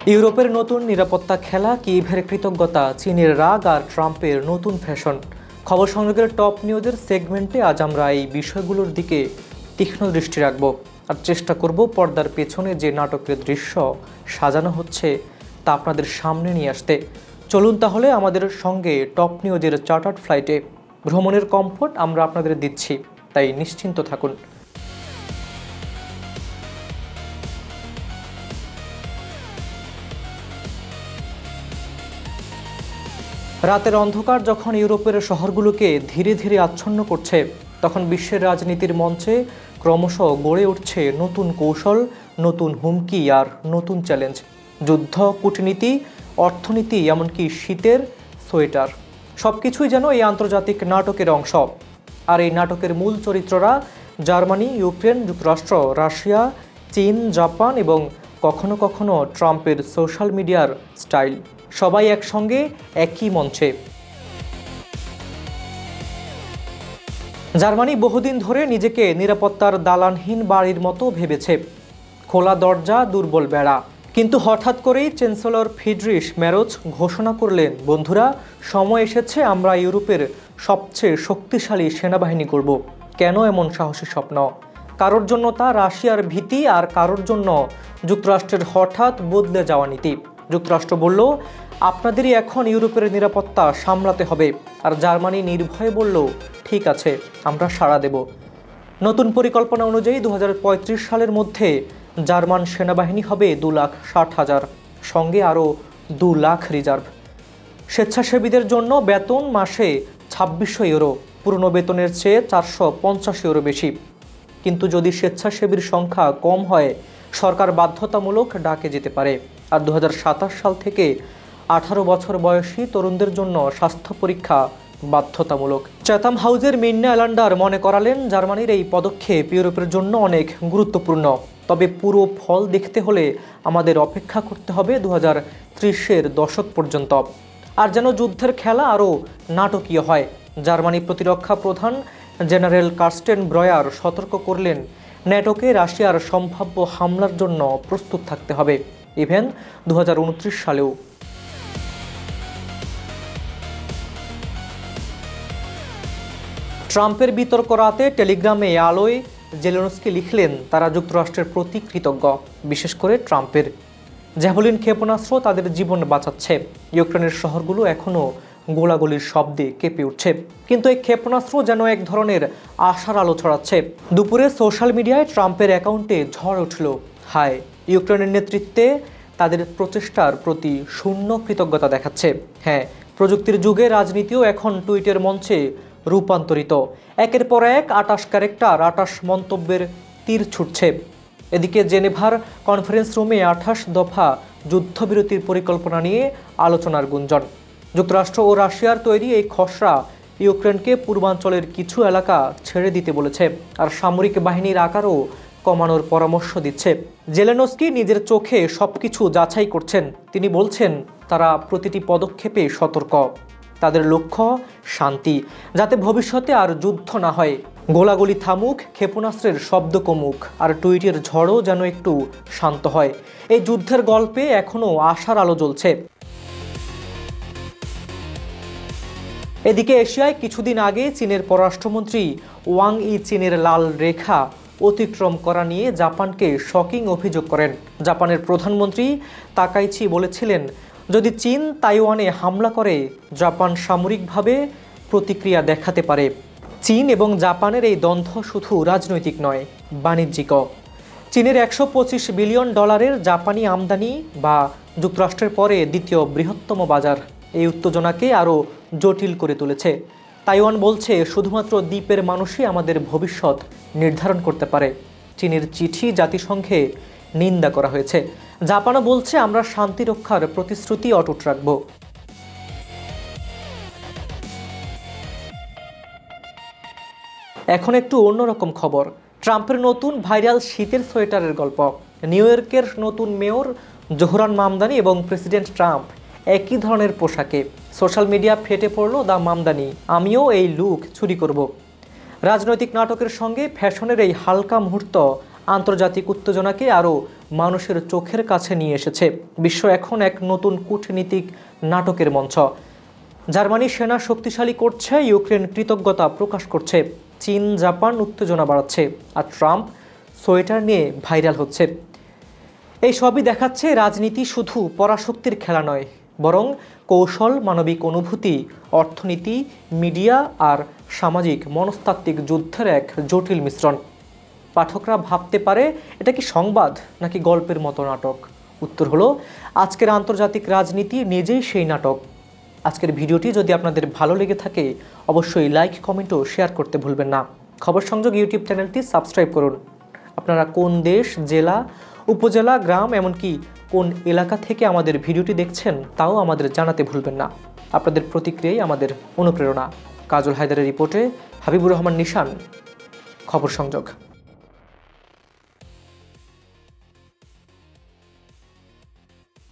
ইউরোপের নতুন নিরাপত্তা খেলা, কিয়েভের কৃতজ্ঞতা, চীনের রাগ আর ট্রাম্পের নতুন ফ্যাশন। খবর সংযোগের টপ নিউজের সেগমেন্টে আজ আমরা এই বিষয়গুলোর দিকে তীক্ষ্ণ দৃষ্টি রাখব আর চেষ্টা করব পর্দার পেছনে যে নাটকের দৃশ্য সাজানো হচ্ছে তা আপনাদের সামনে নিয়ে আসতে। চলুন তাহলে আমাদের সঙ্গে টপ নিউজের চার্টার্ড ফ্লাইটে ভ্রমণের কমফোর্ট আমরা আপনাদের দিচ্ছি, তাই নিশ্চিন্ত থাকুন। রাতের অন্ধকার যখন ইউরোপের শহরগুলোকে ধীরে ধীরে আচ্ছন্ন করছে, তখন বিশ্বের রাজনীতির মঞ্চে ক্রমশ গড়ে উঠছে নতুন কৌশল, নতুন হুমকি আর নতুন চ্যালেঞ্জ। যুদ্ধ, কূটনীতি, অর্থনীতি, এমনকি শীতের সোয়েটার, সবকিছুই যেন এই আন্তর্জাতিক নাটকের অংশ। আর এই নাটকের মূল চরিত্ররা জার্মানি, ইউক্রেন, যুক্তরাষ্ট্র, রাশিয়া, চীন, জাপান এবং কখনো কখনো ট্রাম্পের সোশ্যাল মিডিয়ার স্টাইল, সবাই একসঙ্গে একই মঞ্চে। জার্মানি বহুদিন ধরে নিজেকে নিরাপত্তার দালানহীন বাড়ির মতো ভেবেছে, খোলা দরজা, দুর্বল বেড়া। কিন্তু হঠাৎ করেই চ্যান্সেলর ফ্রিডরিশ মেরজ ঘোষণা করলেন, বন্ধুরা, সময় এসেছে আমরা ইউরোপের সবচেয়ে শক্তিশালী সেনাবাহিনী করব। কেন এমন সাহসী স্বপ্ন? কারোর জন্য তা রাশিয়ার ভীতি, আর কারোর জন্য যুক্তরাষ্ট্রের হঠাৎ বদলে যাওয়া নীতি। যুক্তরাষ্ট্র বলল, আপনাদেরই এখন ইউরোপের নিরাপত্তা সামলাতে হবে। আর জার্মানি নির্ভয়ে বলল, ঠিক আছে, আমরা সাড়া দেব। নতুন পরিকল্পনা অনুযায়ী 2035 সালের মধ্যে জার্মান সেনাবাহিনী হবে 2,60,000, সঙ্গে আরও 2 লাখ রিজার্ভ। স্বেচ্ছাসেবীদের জন্য বেতন মাসে 2600 ইউরো, পুরনো বেতনের চেয়ে 450 ইউরো বেশি। কিন্তু যদি স্বেচ্ছাসেবীর সংখ্যা কম হয়, সরকার বাধ্যতামূলক ডাকে যেতে পারে। আর 2027 সাল থেকে 18 বছর বয়সী তরুণদের জন্য স্বাস্থ্য পরীক্ষা বাধ্যতামূলক। চ্যাথাম হাউজের মিন্না অ্যালান্ডার মনে করালেন, জার্মানির এই পদক্ষেপ ইউরোপের জন্য অনেক গুরুত্বপূর্ণ। তবে পুরো ফল দেখতে হলে আমাদের অপেক্ষা করতে হবে 2030-এর দশক পর্যন্ত। আর যেন যুদ্ধের খেলা আরও নাটকীয় হয়, জার্মানি প্রতিরক্ষা প্রধান জেনারেল কার্স্টেন ব্রয়ার সতর্ক করলেন, ন্যাটোকে রাশিয়ার সম্ভাব্য হামলার জন্য প্রস্তুত থাকতে হবে, ইভেন 2029 সালেও। ট্রাম্পের বিতর্ক রাতে টেলিগ্রামে আলোয় জেলেনস্কি লিখলেন, তারা যুক্তরাষ্ট্রের প্রতি কৃতজ্ঞ, বিশেষ করে ট্রাম্পের। জ্যাভেলিন ক্ষেপণাস্ত্র তাদের জীবন বাঁচাচ্ছে। ইউক্রেনের শহরগুলো এখনও গোলাগুলির শব্দে কেঁপে উঠছে, কিন্তু এই ক্ষেপণাস্ত্র যেন এক ধরনের আশার আলো ছড়াচ্ছে। দুপুরে সোশ্যাল মিডিয়ায় ট্রাম্পের অ্যাকাউন্টে ঝড় উঠল, হায়, ইউক্রেনের নেতৃত্বে তাদের প্রচেষ্টার প্রতি শূন্য কৃতজ্ঞতা দেখাচ্ছে। হ্যাঁ, প্রযুক্তির যুগে রাজনীতিও এখন টুইটের মঞ্চে রূপান্তরিত। একের পর এক 28 ক্যারেক্টার, 28 মন্তব্যের তীর ছুটছে। এদিকে জেনেভার কনফারেন্স রুমে 28 দফা যুদ্ধবিরতির পরিকল্পনা নিয়ে আলোচনার গুঞ্জন। যুক্তরাষ্ট্র ও রাশিয়ার তৈরি এই খসড়া ইউক্রেনকে পূর্বাঞ্চলের কিছু এলাকা ছেড়ে দিতে বলেছে, আর সামরিক বাহিনীর আকারও কমানোর পরামর্শ দিচ্ছে। জেলেনস্কি নিজের চোখে সবকিছু যাচাই করছেন। তিনি বলছেন, তারা প্রতিটি পদক্ষেপে সতর্ক। তাদের লক্ষ্য শান্তি, যাতে ভবিষ্যতে আর যুদ্ধ না হয়। গোলাগুলি থামুক, ক্ষেপণাস্ত্রের শব্দ কমুক, আর টুইটের ঝড়ও যেন একটু শান্ত হয়। এই যুদ্ধের গল্পে এখনও আশার আলো জ্বলছে। এদিকে এশিয়ায় কিছুদিন আগে চীনের পররাষ্ট্রমন্ত্রী ওয়াং ই চীনের লাল রেখা অতিক্রম করা নিয়ে জাপানকে শকিং অভিযোগ করেন। জাপানের প্রধানমন্ত্রী তাকাইচি বলেছিলেন, যদি চীন তাইওয়ানে হামলা করে, জাপান সামরিকভাবে প্রতিক্রিয়া দেখাতে পারে। চীন এবং জাপানের এই দ্বন্দ্ব শুধু রাজনৈতিক নয়, বাণিজ্যিকও। চীনের $125 বিলিয়ন জাপানি আমদানি, বা যুক্তরাষ্ট্রের পরে দ্বিতীয় বৃহত্তম বাজার, এই উত্তেজনাকে আরও জটিল করে তুলেছে। তাইওয়ান বলছে, শুধুমাত্র দ্বীপের মানুষই আমাদের ভবিষ্যৎ নির্ধারণ করতে পারে। চীনের চিঠি জাতিসংঘে নিন্দা করা হয়েছে। জাপানও বলছে, আমরা শান্তি রক্ষার প্রতিশ্রুতি অটুট রাখব। এখন একটু অন্যরকম খবর। ট্রাম্পের নতুন ভাইরাল শীতের সোয়েটারের গল্প। নিউ ইয়র্কের নতুন মেয়র জোহরান মামদানি এবং প্রেসিডেন্ট ট্রাম্প একই ধরনের পোশাকে। সোশ্যাল মিডিয়া ফেটে পড়ল, দা মামদানি, আমিও এই লুক চুরি করব। রাজনৈতিক নাটকের সঙ্গে ফ্যাশনের এই হালকা মুহূর্ত আন্তর্জাতিক উত্তেজনাকে আরও মানুষের চোখের কাছে নিয়ে এসেছে। বিশ্ব এখন এক নতুন কূটনীতিক নাটকের মঞ্চ। জার্মানি সেনা শক্তিশালী করছে, ইউক্রেন কৃতজ্ঞতা প্রকাশ করছে, চীন জাপান উত্তেজনা বাড়াচ্ছে, আর ট্রাম্প সোয়েটার নিয়ে ভাইরাল হচ্ছে। এই সবই দেখাচ্ছে রাজনীতি শুধু পরাশক্তির খেলা নয়, বরং কৌশল, মানবিক অনুভূতি, অর্থনীতি, মিডিয়া আর সামাজিক মনস্তাত্ত্বিক যুদ্ধের এক জটিল মিশ্রণ। পাঠকরা ভাবতে পারে এটা কি সংবাদ নাকি গল্পের মতো নাটক? উত্তর হলো আজকের আন্তর্জাতিক রাজনীতি নিজেই সেই নাটক। আজকের ভিডিওটি যদি আপনাদের ভালো লেগে থাকে অবশ্যই লাইক, কমেন্ট ও শেয়ার করতে ভুলবেন না। খবর সংযোগ ইউটিউব চ্যানেলটি সাবস্ক্রাইব করুন। আপনারা কোন দেশ, জেলা, উপজেলা, গ্রাম এমনকি কোন এলাকা থেকে আমাদের ভিডিওটি দেখছেন তাও আমাদের জানাতে ভুলবেন না। আপনাদের প্রতিক্রিয়াই আমাদের অনুপ্রেরণা। কাজল হায়দারের রিপোর্টে হাবিবুর রহমান নিশান, খবর সংযোগ।